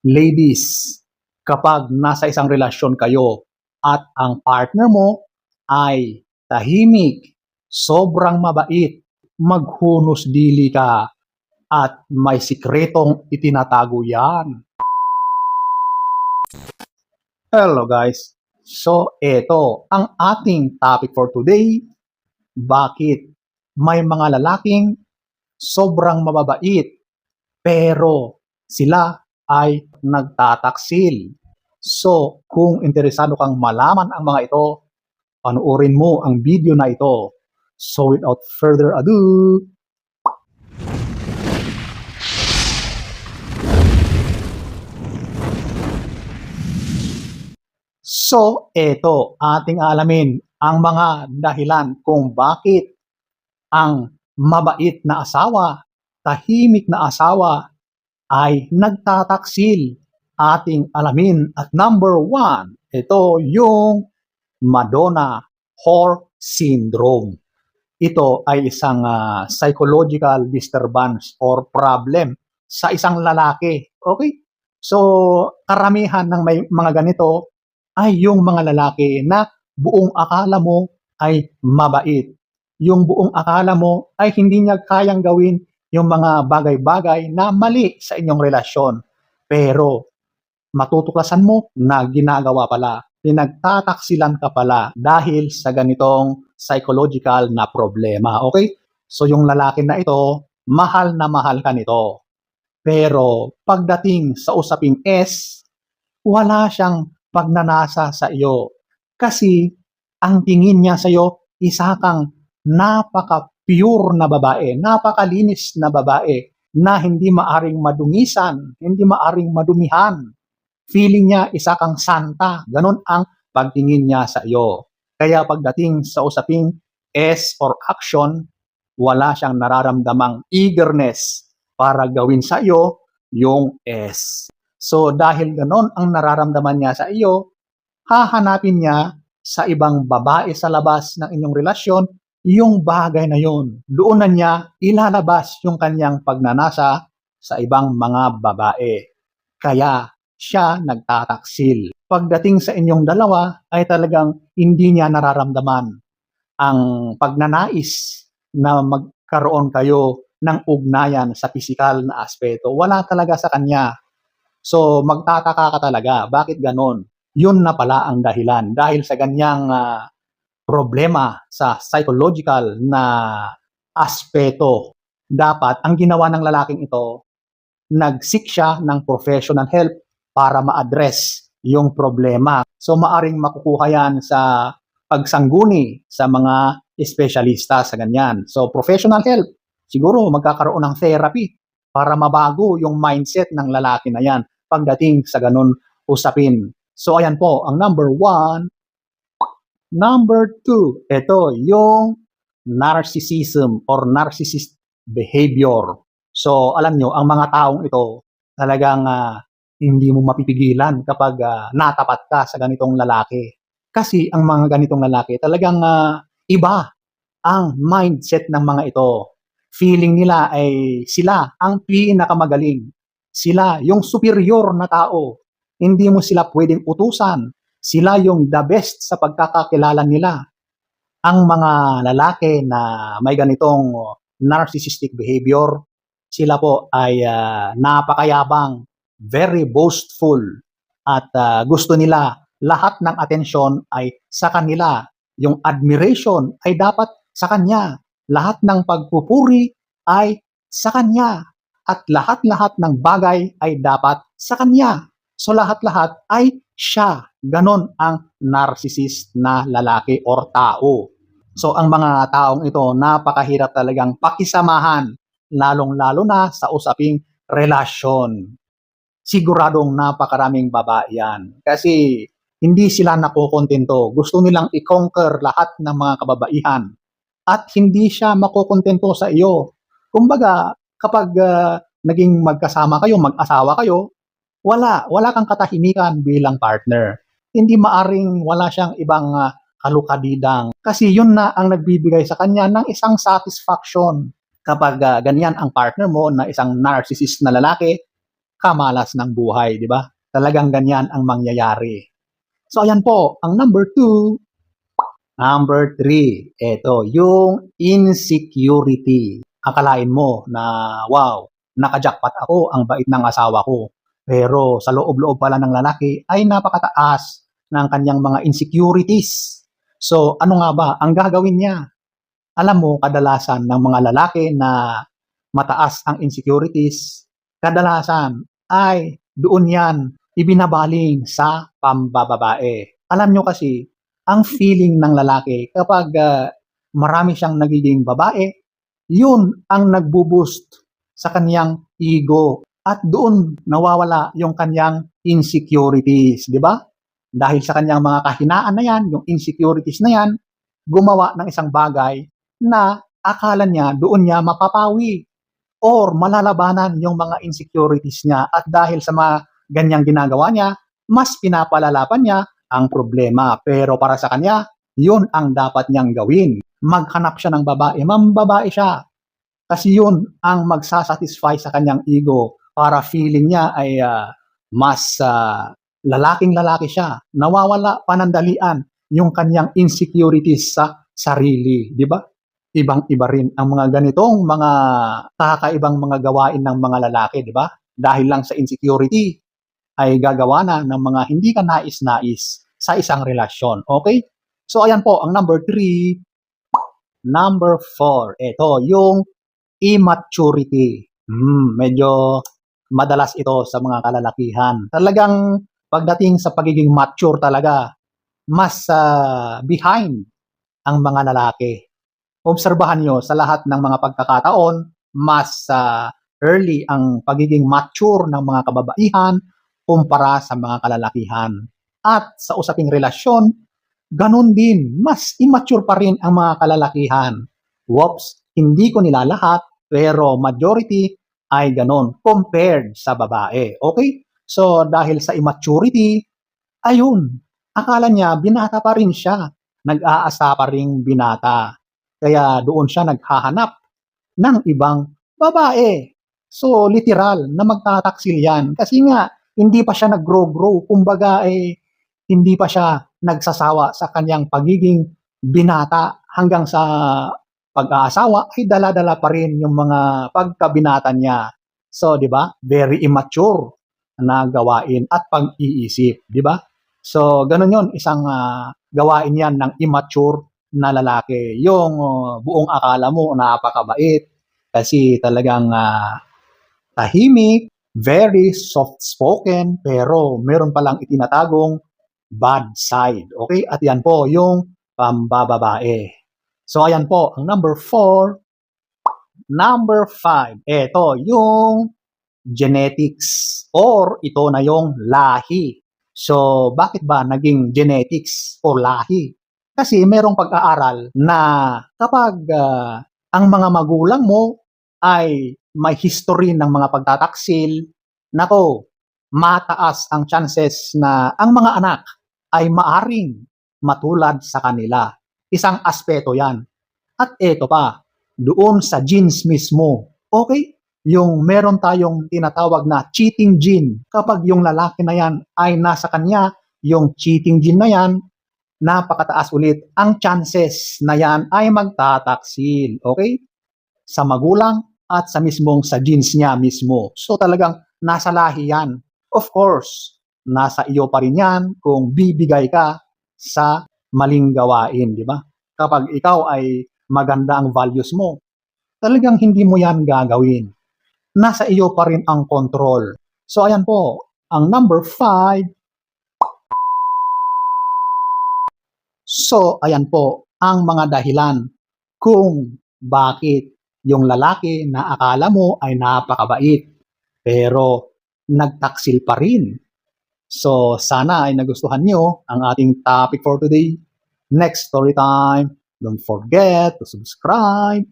Ladies, kapag nasa isang relasyon kayo at ang partner mo ay tahimik, sobrang mabait, maghunos dili ka, at may sikretong itinatago yan. Hello guys! So ito ang ating topic for today. Bakit may mga lalaking sobrang mababait pero sila ay nagtataksil? So kung interesado kang malaman ang mga ito, panoorin mo ang video na ito. So without further ado, so ito ating alamin ang mga dahilan kung bakit ang mabait na asawa, tahimik na asawa ay nagtataksil. Ating alamin at number 1, ito yung Madonna Whore Syndrome. Ito ay isang psychological disturbance or problem sa isang lalaki. Okay? So, karamihan ng may mga ganito ay yung mga lalaki na buong akala mo ay mabait. Yung buong akala mo ay hindi niya kayang gawin yung mga bagay-bagay na mali sa inyong relasyon. Pero matutuklasan mo na ginagawa pala, pinagtataksilan ka pala dahil sa ganitong psychological na problema. Okay? So yung lalaki na ito, mahal na mahal ka nito. Pero pagdating sa usaping S, wala siyang pagnanasa sa iyo. Kasi ang tingin niya sa iyo, isa kang napaka-pure na babae, napakalinis na babae na hindi maaring madungisan, hindi maaring madumihan. Feeling niya isa kang santa. Ganon ang pagtingin niya sa iyo. Kaya pagdating sa usaping S or action, wala siyang nararamdamang eagerness para gawin sa iyo yung S. So dahil ganon ang nararamdaman niya sa iyo, hahanapin niya sa ibang babae sa labas ng inyong relasyon yung bagay na yun. Doon na niya ilalabas yung kanyang pagnanasa sa ibang mga babae. Kaya siya nagtataksil. Pagdating sa inyong dalawa ay talagang hindi niya nararamdaman ang pagnanais na magkaroon kayo ng ugnayan sa pisikal na aspeto. Wala talaga sa kanya. So magtataka ka talaga, bakit ganon? Yun na pala ang dahilan. Dahil sa ganyang problema sa psychological na aspeto, dapat ang ginawa ng lalaking ito, nag-seek siya ng professional help para ma-address yung problema. So maaring makukuha yan sa pagsangguni sa mga espesyalista sa ganyan. So professional help, siguro magkakaroon ng therapy para mabago yung mindset ng lalaki na yan pagdating sa ganun usapin. So ayan po, ang number 1. Number 2, ito yung narcissism or narcissist behavior. So alam nyo, ang mga taong ito talagang hindi mo mapipigilan kapag natapat ka sa ganitong lalaki. Kasi ang mga ganitong lalaki talagang iba ang mindset ng mga ito. Feeling nila ay sila ang pinakamagaling. Sila yung superior na tao. Hindi mo sila pwedeng utusan. Sila yung the best sa pagkakakilala nila. Ang mga lalaki na may ganitong narcissistic behavior, sila po ay napakayabang, very boastful, at gusto nila lahat ng atensyon ay sa kanila. Yung admiration ay dapat sa kanya. Lahat ng pagpupuri ay sa kanya. At lahat-lahat ng bagay ay dapat sa kanya. So lahat-lahat ay siya. Ganon ang narcissist na lalaki or tao. So ang mga taong ito, napakahirap talagang pakisamahan, lalong-lalo na sa usaping relasyon. Siguradong napakaraming babae yan. Kasi hindi sila nakokontento. Gusto nilang i-conquer lahat ng mga kababaihan. At hindi siya makokontento sa iyo. Kumbaga, kapag naging magkasama kayo, mag-asawa kayo, wala kang katahimikan bilang partner. Hindi maaring wala siyang ibang kalukadidang. Kasi yun na ang nagbibigay sa kanya ng isang satisfaction. Kapag ganyan ang partner mo na isang narcissist na lalaki, kamalas ng buhay, di ba? Talagang ganyan ang mangyayari. So ayan po, ang number 2. Number 3, eto, yung insecurity. Akalain mo na, wow, naka-jackpot ako, ang bait ng asawa ko. Pero sa loob-loob pala ng lalaki ay napakataas ng kanyang mga insecurities. So ano nga ba ang gagawin niya? Alam mo, kadalasan ng mga lalaki na mataas ang insecurities, kadalasan ay doon yan ibinabaling sa pambababae. Alam nyo kasi, ang feeling ng lalaki kapag marami siyang nagiging babae, yun ang nagbo-boost sa kanyang ego at doon nawawala yung kanyang insecurities, di ba? Dahil sa kanyang mga kahinaan na yan, yung insecurities na yan, gumawa ng isang bagay na akala niya doon niya mapapawi or malalabanan yung mga insecurities niya at dahil sa mga ganyang ginagawa niya, mas pinapalala pa niya ang problema. Pero para sa kanya, yun ang dapat niyang gawin. Maghanap siya ng babae, mambabae siya. Kasi yun ang magsasatisfy sa kanyang ego para feeling niya ay mas lalaking-lalaki siya. Nawawala panandalian yung kanyang insecurities sa sarili, di ba? Ibang-iba rin ang mga ganitong mga kakaibang mga gawain ng mga lalaki, di ba? Dahil lang sa insecurity ay gagawa na ng mga hindi ka nais-nais sa isang relasyon. Okay? So ayan po, ang number 3. Number 4, ito, yung immaturity. Medyo madalas ito sa mga kalalakihan. Talagang pagdating sa pagiging mature talaga, mas behind ang mga lalaki. Obserbahan nyo sa lahat ng mga pagkakataon, mas early ang pagiging mature ng mga kababaihan kumpara sa mga kalalakihan. At sa usaping relasyon, ganun din, mas immature pa rin ang mga kalalakihan. Whoops, hindi ko nilalahat, pero majority ay ganun compared sa babae. Okay? So dahil sa immaturity, ayun, akala niya binata pa rin siya. Nag-aasa pa rin binata. Kaya doon siya naghahanap ng ibang babae. So literal na magtataksil yan. Kasi nga, hindi pa siya nag-grow-grow. Kumbaga hindi pa siya nagsasawa sa kanyang pagiging binata hanggang sa pag-aasawa ay dala-dala pa rin yung mga pagkabinata niya. So, di ba? Very immature na gawain at pag-iisip, di ba? So, ganun yun, isang gawain yan ng immature na lalaki. Yung buong akala mo napakabait kasi talagang tahimik, very soft-spoken, pero meron palang itinatagong bad side. Okay? At yan po yung pambababae. So, ayan po, ang number 4. Number 5, ito yung genetics or ito na yung lahi. So, bakit ba naging genetics o lahi? Kasi merong pag-aaral na kapag ang mga magulang mo ay may history ng mga pagtataksil, nako, mataas ang chances na ang mga anak ay maaring matulad sa kanila. Isang aspeto yan. At eto pa, doon sa genes mismo, okay? Yung meron tayong tinatawag na cheating gene. Kapag yung lalaki na yan ay nasa kanya, yung cheating gene na yan, napakataas ulit. Ang chances na yan ay magtataksil. Okay? Sa magulang at sa mismong sa genes niya mismo. So talagang nasa lahi yan. Of course, nasa iyo pa rin yan kung bibigay ka sa maling gawain, di ba? Kapag ikaw ay maganda ang values mo, talagang hindi mo yan gagawin. Nasa iyo pa rin ang control. So ayan po, ang number 5. So ayan po, ang mga dahilan kung bakit yung lalaki na akala mo ay napakabait, pero nagtaksil pa rin. So sana ay nagustuhan nyo ang ating topic for today. Next story time. Don't forget to subscribe,